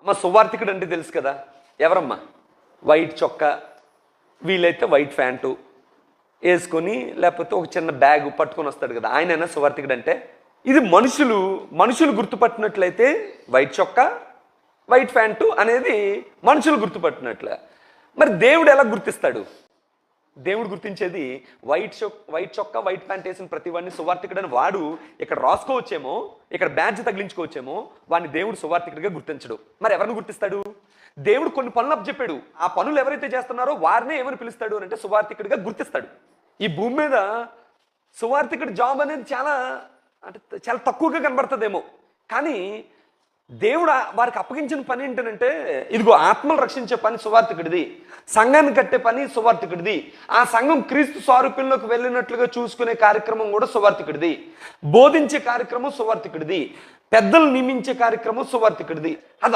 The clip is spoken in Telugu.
అమ్మ సువార్థికుడు అంటే తెలుసు కదా, ఎవరమ్మా? వైట్ చొక్కా, వీలైతే వైట్ ప్యాంటు వేసుకొని, లేకపోతే ఒక చిన్న బ్యాగ్ పట్టుకొని వస్తాడు కదా, ఆయనైనా సువార్థికుడు అంటే. ఇది మనుషులు గుర్తుపట్టినట్లయితే వైట్ చొక్కా వైట్ ప్యాంటు అనేది మనుషులు గుర్తుపట్టినట్లే. మరి దేవుడు ఎలా గుర్తిస్తాడు? దేవుడు గుర్తించేది వైట్ చొక్కా వైట్ ప్యాంట్ వేసిన ప్రతి వాడిని సువార్థికుడని వాడు ఇక్కడ రాసుకోవచ్చేమో, ఇక్కడ బ్యాడ్జ్ తగిలించుకోవచ్చేమో, వాడిని దేవుడు సువార్థికుడిగా గుర్తించడు. మరి ఎవరిని గుర్తిస్తాడు? దేవుడు కొన్ని పనులు అప్పచెప్పాడు, ఆ పనులు ఎవరైతే చేస్తున్నారో వారినే ఏమని పిలుస్తాడు అని అంటే సువార్థికుడిగా గుర్తిస్తాడు. ఈ భూమి మీద సువార్థికుడి జాబ్ అనేది చాలా తక్కువగా కనబడుతుందేమో, కానీ దేవుడు వారికి అప్పగించిన పని ఏంటంటే, ఇదిగో ఆత్మలు రక్షించే పని సువార్థికుడిది, సంఘాన్ని కట్టే పని సువార్థికుడిది, ఆ సంఘం క్రీస్తు స్వరూపంలోకి వెళ్ళినట్లుగా చూసుకునే కార్యక్రమం కూడా సువార్థికుడిది, బోధించే కార్యక్రమం సువార్థికుడిది, పెద్దలు నియమించే కార్యక్రమం సువార్థికుడిది. అది